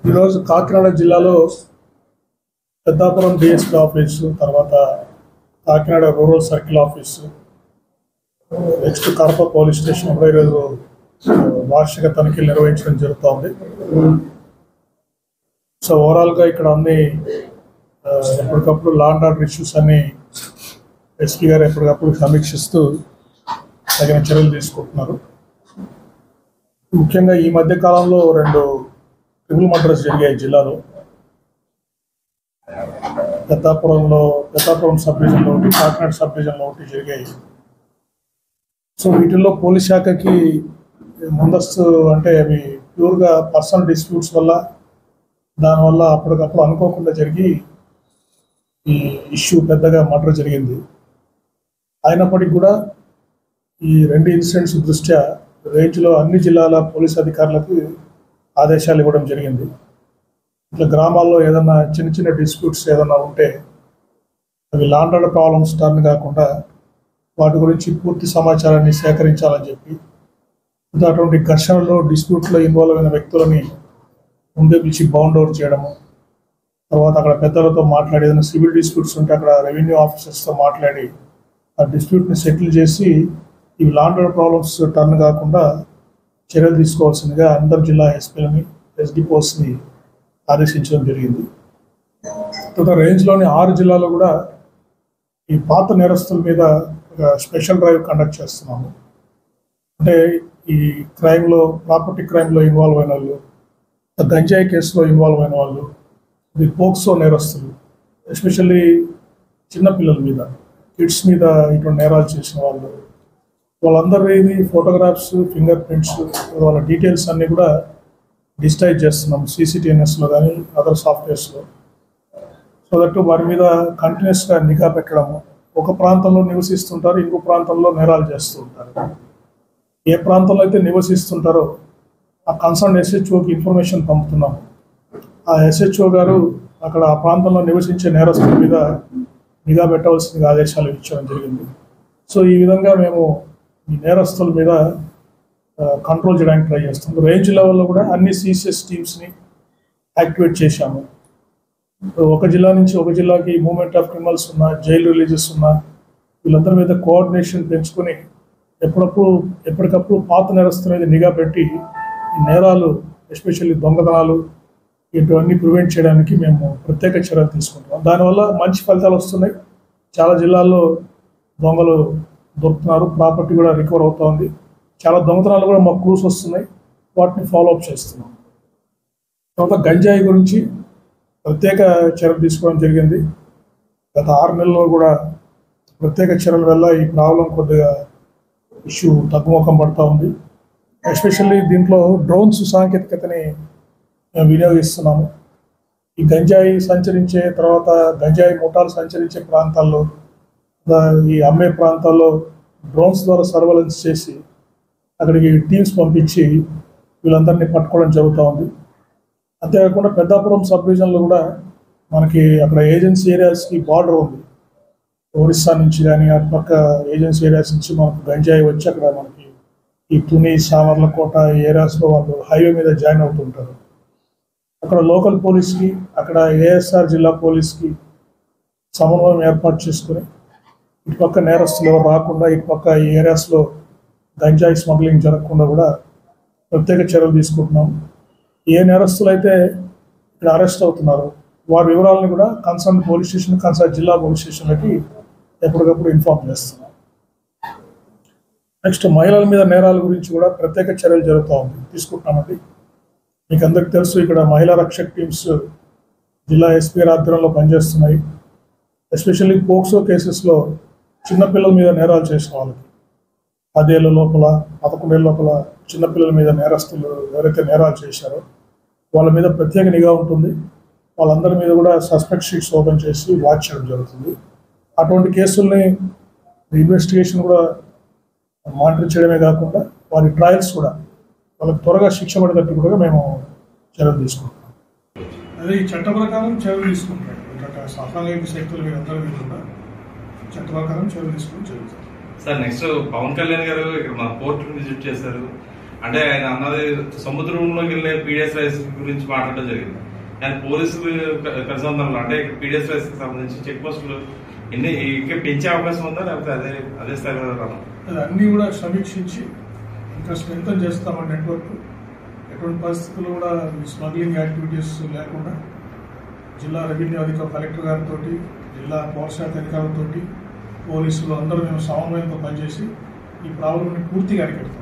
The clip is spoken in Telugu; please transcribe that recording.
ఈరోజు కాకినాడ జిల్లాలో పెద్దాపురం డిఎస్పీ ఆఫీసు, తర్వాత Kakinada rural circle office, next Kadapa police station కూడా ఈరోజు వార్షిక తనిఖీలు నిర్వహించడం జరుగుతోంది. సో ఓవరాల్గా ఇక్కడ అన్ని ఎప్పటికప్పుడు లా అండ్ ఆర్డర్ ఇష్యూస్ అన్ని ఎస్పీ గారు ఎప్పటికప్పుడు సమీక్షిస్తూ తగిన చర్యలు తీసుకుంటున్నారు. ముఖ్యంగా ఈ మధ్య కాలంలో 2 ట్రిపుల్ మర్డర్స్ జరిగాయి జిల్లాలో. పెద్దాపురం సబ్ డివిజన్లో ఒకటి, కాకినాడ సబ్ డివిజన్లో ఒకటి జరిగాయి. సో వీటిల్లో పోలీస్ శాఖకి ముందస్తు అంటే అవి ప్యూర్గా పర్సనల్ డిస్ప్యూట్స్ వల్ల, దానివల్ల అప్పటికప్పుడు అనుకోకుండా జరిగి ఈ ఇష్యూ పెద్దగా మర్డర్ జరిగింది. అయినప్పటికీ కూడా ఈ 2 ఇన్సిడెంట్స్ దృష్ట్యా రేంజ్లో అన్ని జిల్లాల పోలీస్ అధికారులకు ఆదేశాలు ఇవ్వడం జరిగింది. ఇట్లా గ్రామాల్లో ఏదన్నా చిన్న చిన్న డిస్ప్యూట్స్ ఏదన్నా ఉంటే అవి law and order problems turn కాకుండా వాటి గురించి పూర్తి సమాచారాన్ని సేకరించాలని చెప్పి, అటువంటి ఘర్షణలో డిస్ప్యూట్లో ఇన్వాల్వ్ అయిన వ్యక్తులని ముందే పిలిచి బౌండ్ అవుట్ చేయడము, తర్వాత అక్కడ పెద్దలతో మాట్లాడి ఏదైనా సివిల్ డిస్ప్యూట్స్ ఉంటే అక్కడ రెవెన్యూ ఆఫీసర్స్తో మాట్లాడి ఆ డిస్ప్యూట్ని సెటిల్ చేసి ఇవి law and order problems turn కాకుండా చర్యలు తీసుకోవాల్సిందిగా అందరు జిల్లా ఎస్పీలని, ఎస్డిపోస్ని ఆదేశించడం జరిగింది. తర్వాత రేంజ్లోని 6 జిల్లాలో కూడా ఈ పాత నేరస్తుల మీద ఒక స్పెషల్ డ్రైవ్ కండక్ట్ చేస్తున్నాము. అంటే ఈ క్రైమ్లో, ప్రాపర్టీ క్రైమ్లో ఇన్వాల్వ్ అయిన వాళ్ళు, గంజాయి కేసులో ఇన్వాల్వ్ అయిన వాళ్ళు, ఈ పోక్సో నేరస్తులు, ఎస్పెషల్లీ చిన్నపిల్లల మీద, కిడ్స్ మీద ఇటువంటి నేరాలు చేసిన వాళ్ళు, వాళ్ళందరి ఫోటోగ్రాఫ్స్, ఫింగర్ ప్రింట్స్, వాళ్ళ డీటెయిల్స్ అన్నీ కూడా డిజిటైజ్ చేస్తున్నాం CCTNSలో కానీ అదర్ సాఫ్ట్వేర్స్లో. సో దట్ వారి మీద కంటిన్యూస్గా నిఘా పెట్టడము. ఒక ప్రాంతంలో నివసిస్తుంటారు, ఇంకో ప్రాంతంలో నేరాలు చేస్తూ ఉంటారు. ఏ ప్రాంతంలో అయితే నివసిస్తుంటారో ఆ కన్సర్న్ SHOకి ఇన్ఫర్మేషన్ పంపుతున్నాము. ఆ SHO గారు అక్కడ ఆ ప్రాంతంలో నివసించే నేరస్తుల మీద నిఘా పెట్టవలసిందిగా ఆదేశాలు ఇచ్చడం జరిగింది. సో ఈ విధంగా మేము ఈ నేరస్తుల మీద కంట్రోల్ చేయడానికి ట్రై చేస్తాం. రేంజ్ లెవెల్లో కూడా అన్ని CCS టీమ్స్ని యాక్టివేట్ చేశాము. ఒక జిల్లా నుంచి ఒక జిల్లాకి మూవ్మెంట్ ఆఫ్ క్రిమినల్స్ ఉన్న, జైలు రిలీజెస్ ఉన్న వీళ్ళందరి మీద కోఆర్డినేషన్ పెంచుకొని ఎప్పటికప్పుడు పాత నేరస్తుల మీద నిఘా పెట్టి ఈ నేరాలు, ఎస్పెషల్లీ దొంగతనాలు, ఇటువన్నీ ప్రివెంట్ చేయడానికి మేము ప్రత్యేక చర్యలు తీసుకుంటున్నాం. దానివల్ల మంచి ఫలితాలు వస్తున్నాయి. చాలా జిల్లాల్లో దొంగలు దొరుకుతున్నారు, ప్రాపర్టీ కూడా రికవర్ అవుతుంది. చాలా దొంగతనాలు కూడా మాకు క్లూస్ వస్తున్నాయి, వాటిని ఫాలోఅప్ చేస్తున్నాం. తర్వాత గంజాయి గురించి ప్రత్యేక చర్యలు తీసుకోవడం జరిగింది. గత 6 నెలల్లో కూడా ప్రత్యేక చర్యల వల్ల ఈ ప్రాబ్లం కొద్దిగా ఇష్యూ తగ్గుముఖం పడుతూ ఉంది. ఎస్పెషల్లీ దీంట్లో డ్రోన్స్ సాంకేతికతని మేము వినియోగిస్తున్నాము. ఈ గంజాయి సంచరించే, తర్వాత గంజాయి ముఠాలు సంచరించే ప్రాంతాల్లో, ఈ అమ్మే ప్రాంతాల్లో డ్రోన్స్ ద్వారా సర్వేలెన్స్ చేసి అక్కడికి టీమ్స్ పంపించి వీళ్ళందరినీ పట్టుకోవడం జరుగుతూ ఉంది. అంతేకాకుండా పెద్దాపురం సబ్ డివిజన్లో కూడా మనకి అక్కడ ఏజెన్సీ ఏరియాస్కి బార్డర్ ఉంది. ఒరిస్సా నుంచి కానీ అటుపక్క ఏజెన్సీ ఏరియాస్ నుంచి మనకు గంజాయి వచ్చి అక్కడ మనకి ఈ తుని, సామర్లకోట ఏరియాస్లో వాళ్ళు హైవే మీద జాయిన్ అవుతుంటారు. అక్కడ లోకల్ పోలీస్కి, అక్కడ ASR జిల్లా పోలీస్కి సమన్వయం ఏర్పాటు చేసుకుని ఇటుపక్క నేరస్తులు ఎవరు రాకుండా, ఇటుపక్క ఈ ఏరియాస్లో గంజాయి స్మగ్లింగ్ జరగకుండా కూడా ప్రత్యేక చర్యలు తీసుకుంటున్నాం. ఏ నేరస్తులు అయితే ఇక్కడ అరెస్ట్ అవుతున్నారో వారి వివరాలను కూడా కన్సర్న్ పోలీస్ స్టేషన్, కన్సర్న్ జిల్లా పోలీస్ స్టేషన్లకి ఎప్పటికప్పుడు ఇన్ఫార్మ్ చేస్తున్నాం. నెక్స్ట్ మహిళల మీద నేరాల గురించి కూడా ప్రత్యేక చర్యలు తీసుకుంటున్నామండి. మీకు అందరికీ తెలుసు, ఇక్కడ మహిళా రక్షక్ టీమ్స్ జిల్లా SP ఆధ్వర్యంలో పనిచేస్తున్నాయి. ఎస్పెషల్లీ పోక్సో కేసెస్లో చిన్నపిల్లల మీద నేరాలు చేసిన వాళ్ళకి 10 ఏళ్ళ లోపల, 11 ఏళ్ళ లోపల చిన్నపిల్లల మీద నేరస్తులు ఎవరైతే నేరాలు చేశారో వాళ్ళ మీద ప్రత్యేక నిఘా ఉంటుంది. వాళ్ళందరి మీద కూడా సస్పెక్ట్ షీట్స్ ఓపెన్ చేసి వాచ్ చేయడం జరుగుతుంది. అటువంటి కేసుల్ని ఇన్వెస్టిగేషన్ కూడా మానిటర్ చేయడమే కాకుండా వారి ట్రయల్స్ కూడా వాళ్ళకి త్వరగా శిక్ష పడేటట్టు కూడా మేము చర్యలు తీసుకుంటాం. అదే ఈ చట్ట ప్రకారం చర్యలు తీసుకుంటాం. అసాంఘిక శక్తుల మీద అందరి మీద కూడా చట్ట ప్రకారం చర్యలు తీసుకుని జరుగుతుంది. సార్ నెక్స్ట్ పవన్ కళ్యాణ్ గారు ఇక్కడ మా పోర్ట్ విజిట్ చేశారు. అంటే ఆయన అన్నది సముద్రంలోకి వెళ్ళే పీడిఎస్ రైస్ గురించి మాట్లాడడం జరిగింది. కానీ పోలీసులు కనుసంధానంలో అంటే పీడిఎస్ రైస్ కి సంబంధించి చెక్ పోస్టులు ఇంకా పెంచే అవకాశం ఉందా, లేకపోతే అదే స్థాయిలో అన్ని కూడా సమీక్షించి ఇంకా స్ట్రెంథన్ చేస్తామని నెట్వర్క్. ఎటువంటి పరిస్థితుల్లో కూడా స్మగ్లింగ్ యాక్టివిటీస్ లేకుండా జిల్లా రెవెన్యూ కలెక్టర్ గారితో, జిల్లా పౌరశాఖ అధికారులతో, పోలీసులు అందరూ మేము సమన్వయంతో పనిచేసి ఈ ప్రాబ్లంని పూర్తిగా అరికడతాం.